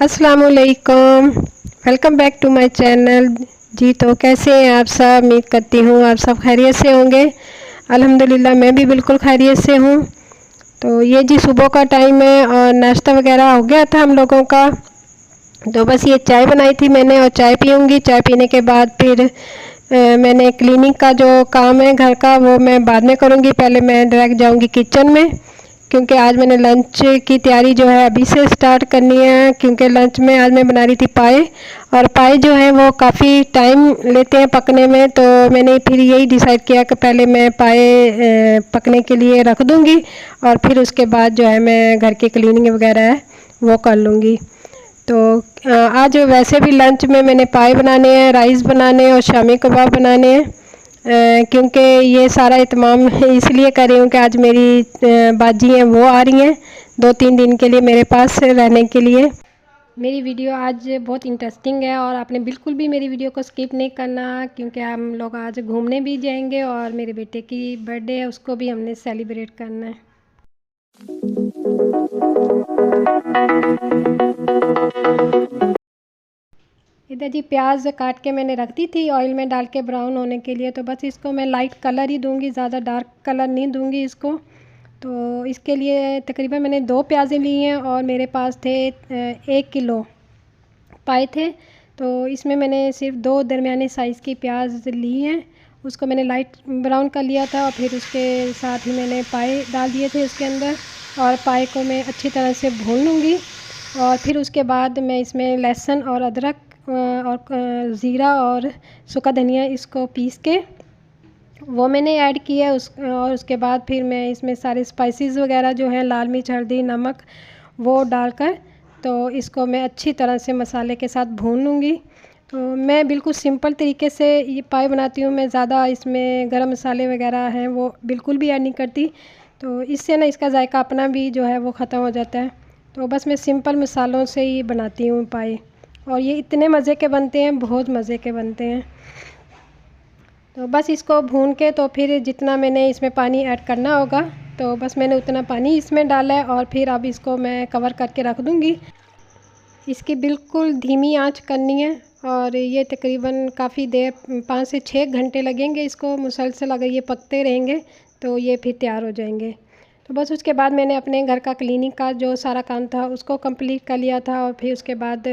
अस्सलामुअलैकुम, welcome back to my channel. जी तो कैसे हैं आप सब? उम्मीद करती हूँ आप सब खैरियत से होंगे। अल्हम्दुलिल्लाह मैं भी बिल्कुल खैरियत से हूँ। तो ये जी सुबह का टाइम है और नाश्ता वगैरह हो गया था हम लोगों का। तो बस ये चाय बनाई थी मैंने और चाय पीऊँगी। चाय पीने के बाद फिर मैंने क्लीनिंग का जो काम है घर का वो मैं बाद में करूँगी। पहले मैं डायरेक्ट जाऊँगी किचन में, क्योंकि आज मैंने लंच की तैयारी जो है अभी से स्टार्ट करनी है। क्योंकि लंच में आज मैं बना रही थी पाए, और पाए जो है वो काफ़ी टाइम लेते हैं पकने में। तो मैंने फिर यही डिसाइड किया कि पहले मैं पाए पकने के लिए रख दूँगी और फिर उसके बाद जो है मैं घर की क्लीनिंग वगैरह है वो कर लूँगी। तो आज वैसे भी लंच में मैंने पाए बनाने हैं, राइस बनाने हैं और शामी कबाब बनाने हैं। क्योंकि ये सारा इत्माम इसलिए कर रही हूँ कि आज मेरी बाजी हैं वो आ रही हैं 2-3 दिन के लिए मेरे पास रहने के लिए। मेरी वीडियो आज बहुत इंटरेस्टिंग है और आपने बिल्कुल भी मेरी वीडियो को स्किप नहीं करना, क्योंकि हम लोग आज घूमने भी जाएंगे और मेरे बेटे की बर्थडे है, उसको भी हमने सेलिब्रेट करना है। इधर जी प्याज काट के मैंने रख दी थी ऑयल में डाल के ब्राउन होने के लिए। तो बस इसको मैं लाइट कलर ही दूंगी, ज़्यादा डार्क कलर नहीं दूंगी इसको। तो इसके लिए तकरीबन मैंने 2 प्याज़ें ली हैं और मेरे पास थे 1 किलो पाए थे। तो इसमें मैंने सिर्फ 2 दरमियाने साइज़ की प्याज ली हैं, उसको मैंने लाइट ब्राउन कर लिया था और फिर उसके साथ ही मैंने पाए डाल दिए थे उसके अंदर। और पाए को मैं अच्छी तरह से भून लूँगी और फिर उसके बाद मैं इसमें लहसुन और अदरक और ज़ीरा और सूखा धनिया इसको पीस के वो मैंने ऐड किया और उसके बाद फिर मैं इसमें सारे स्पाइसेस वगैरह जो हैं लाल मिर्च, हल्दी, नमक वो डालकर तो इसको मैं अच्छी तरह से मसाले के साथ भून लूँगी। तो मैं बिल्कुल सिंपल तरीके से ये पाए बनाती हूँ, मैं ज़्यादा इसमें गरम मसाले वगैरह हैं वो बिल्कुल भी ऐड नहीं करती। तो इससे ना इसका जायका अपना भी जो है वो ख़त्म हो जाता है। तो बस मैं सिंपल मसालों से ही बनाती हूँ पाए, और ये इतने मज़े के बनते हैं, बहुत मज़े के बनते हैं। तो बस इसको भून के तो फिर जितना मैंने इसमें पानी ऐड करना होगा तो बस मैंने उतना पानी इसमें डाला है और फिर अब इसको मैं कवर करके रख दूँगी। इसकी बिल्कुल धीमी आंच करनी है और ये तकरीबन काफ़ी देर 5 से 6 घंटे लगेंगे इसको मुसलसल, अगर ये पकते रहेंगे तो ये फिर तैयार हो जाएंगे। तो बस उसके बाद मैंने अपने घर का क्लीनिंग का जो सारा काम था उसको कंप्लीट कर लिया था और फिर उसके बाद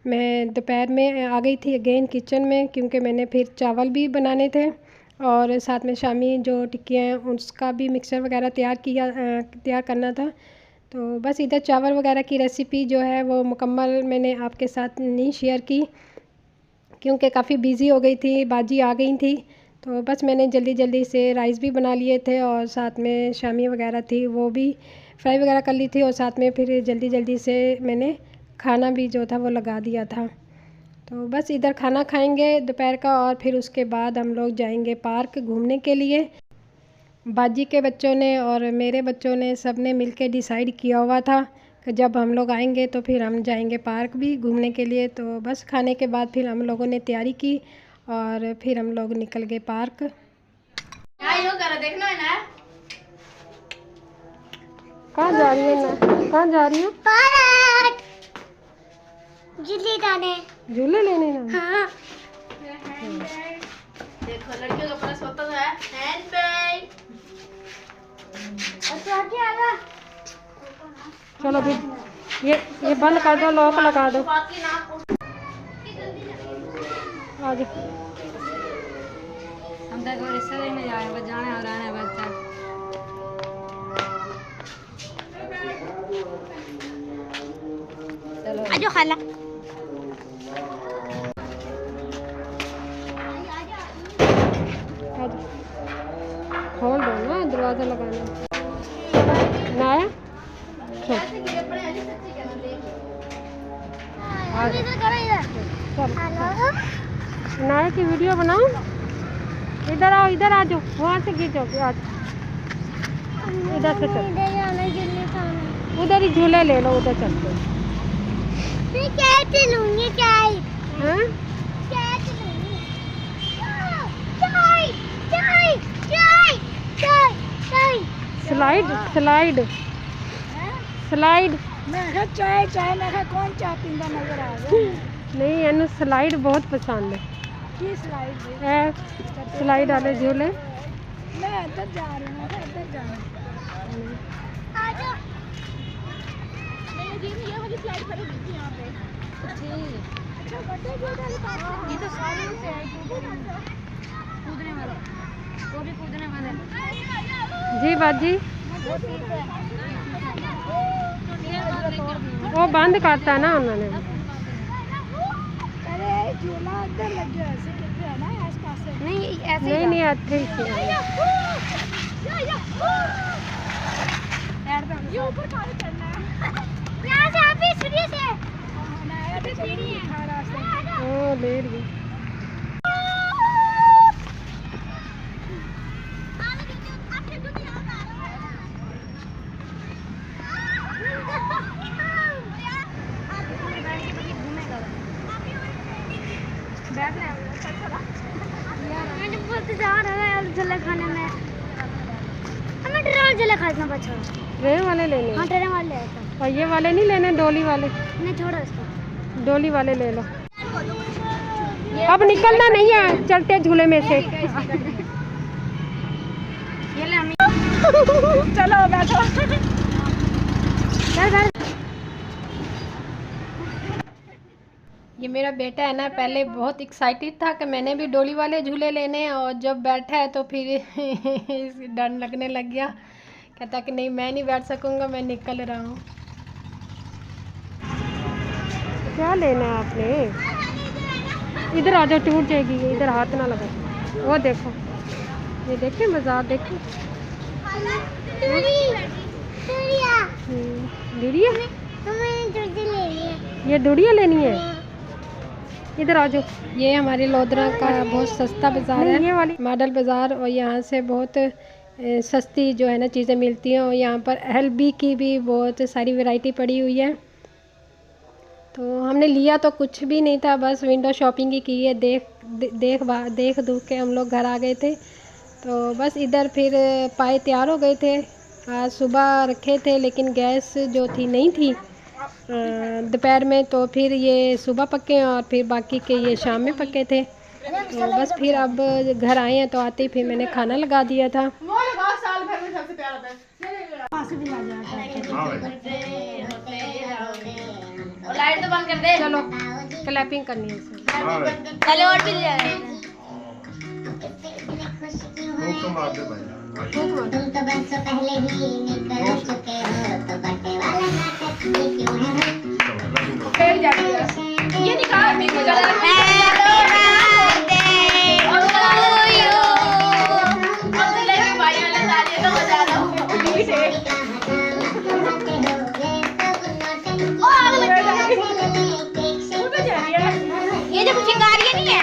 मैं दोपहर में आ गई थी अगेन किचन में, क्योंकि मैंने फिर चावल भी बनाने थे और साथ में शामी जो टिक्कियाँ हैं उसका भी मिक्सचर वगैरह तैयार करना था। तो बस इधर चावल वगैरह की रेसिपी जो है वो मुकम्मल मैंने आपके साथ नहीं शेयर की, क्योंकि काफ़ी बिज़ी हो गई थी, बाजी आ गई थी। तो बस मैंने जल्दी जल्दी से राइस भी बना लिए थे और साथ में शामी वगैरह थी वो भी फ्राई वगैरह कर ली थी, और साथ में फिर जल्दी जल्दी से मैंने खाना भी जो था वो लगा दिया था। तो बस इधर खाना खाएंगे दोपहर का और फिर उसके बाद हम लोग जाएंगे पार्क घूमने के लिए। बाजी के बच्चों ने और मेरे बच्चों ने सब ने मिल के डिसाइड किया हुआ था कि जब हम लोग आएंगे तो फिर हम जाएंगे पार्क भी घूमने के लिए। तो बस खाने के बाद फिर हम लोगों ने तैयारी की और फिर हम लोग निकल गए पार्क। कहाँ जा रही है ना? कहाँ जा रही हो? पार्क झूले लेने ना? हाँ। देखो लड़कियों का पर्स होता है हैंडबैग। चलो फिर ये बंद कर दो, लॉक लगा दो। आ जाओ। हम देखो रिश्ते में जाए बजाने और आने बच्चा। चलो आजो खाला। खोल दो ना, दरवाज़ा लगाना ना है। नाया की वीडियो बनाओ। इधर आओ, इधर आ जाओ, वहाँ से गिर जाओगे। आज इधर से चल, उधर ही झूले ले लो, उधर चलते। मैं कैसे लूँगी चाय? हाँ स्लाइड स्लाइड स्लाइड मैं कहा चाय चाय, मैं कहा कौन चाय पींदा नजर आ गया। नहीं इन्हें स्लाइड बहुत पसंद है। की स्लाइड है स्लाइड वाले झूले। मैं इधर जा रही हूँ, इधर जाना। ये वाली स्लाइड खरीदी थी यहाँ पे। अच्छा बर्थडे गिफ्ट वाली बात। ये तो सारे से है कूदने वाला, वो भी कूदने वाला है। जी बाजी वो बंद करता है ना उन्होंने। अरे झूला इधर लग गया, ऐसे कितने है ना आस पास से। नहीं ऐसे नहीं अच्छे से ये ऊपर खाली चढ़ना है। यहाँ से आप ही सीढ़ी से नया तो सीढ़ी है रास्ते। ओ लेट गई। जा रहा है जला खाने में। हमें ट्रेन जला खाना बचा। ट्रेन वाले लेने हाँ ट्रेन वाले आया था। और ये वाले नहीं लेने, डोली वाले। नहीं छोड़ो इसको। डोली वाले ले लो। अब निकलना नहीं है चलते झूले में से। ये ले हम चलो बैठो। ये मेरा बेटा है ना, पहले बहुत एक्साइटेड था कि मैंने भी डोली वाले झूले लेने हैं, और जब बैठा है तो फिर डर लगने लग गया। कहता कि नहीं मैं नहीं बैठ सकूंगा, मैं निकल रहा हूँ। क्या लेना है आपने? इधर आ जाओ, टूट जाएगी। इधर हाथ ना लगा। वो देखो, ये देखिए मज़ाक देखिए। डुड़िया ये डुड़िया लेनी है। इधर आ जाओ। ये हमारे लोधरा का बहुत सस्ता बाज़ार है, ये वाली मॉडल बाज़ार, और यहाँ से बहुत सस्ती जो है ना चीज़ें मिलती हैं। और यहाँ पर LB की भी बहुत सारी वैरायटी पड़ी हुई है। तो हमने लिया तो कुछ भी नहीं था, बस विंडो शॉपिंग ही की है। देख दुख के हम लोग घर आ गए थे। तो बस इधर फिर पाए तैयार हो गए थे। आज सुबह रखे थे लेकिन गैस जो थी नहीं थी दोपहर में, तो फिर ये सुबह पके और फिर बाकी के ये शाम में पके थे। तो बस फिर अब घर आए हैं तो आते ही फिर मैंने खाना लगा दिया था। साल भर में सबसे प्यारा था। और लाइट तो बंद कर दे। चलो क्लैपिंग करनी है इसे। चलो और भी ले तुम तो बरसों पहले ही निकल चुके हो, तो बर्थडे वाला नाटक भी क्यों है? फेल जाती है। ये दिखा पिंक कलर है। और लगी भाई वाला तालियां तो बजा रहा हूं। ये जो चिंगारियां नहीं है।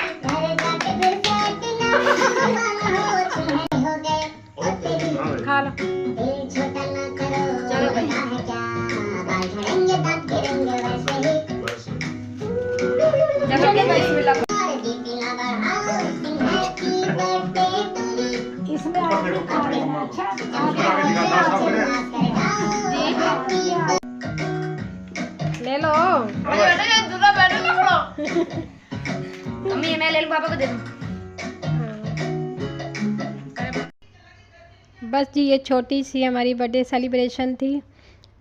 खा लो। चलो भाई इसमें आगे खा लेना। अच्छा ले लो। दूल्हा बैठो ना खड़ो। मम्मी मैं ले लूं, पापा को दे दूं। बस जी ये छोटी सी हमारी बर्थडे सेलिब्रेशन थी।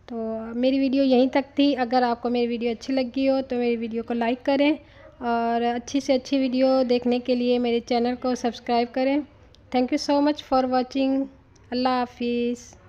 तो मेरी वीडियो यहीं तक थी। अगर आपको मेरी वीडियो अच्छी लगी हो तो मेरी वीडियो को लाइक करें, और अच्छी से अच्छी वीडियो देखने के लिए मेरे चैनल को सब्सक्राइब करें। Thank you so much for watching. अल्लाह हाफिज़।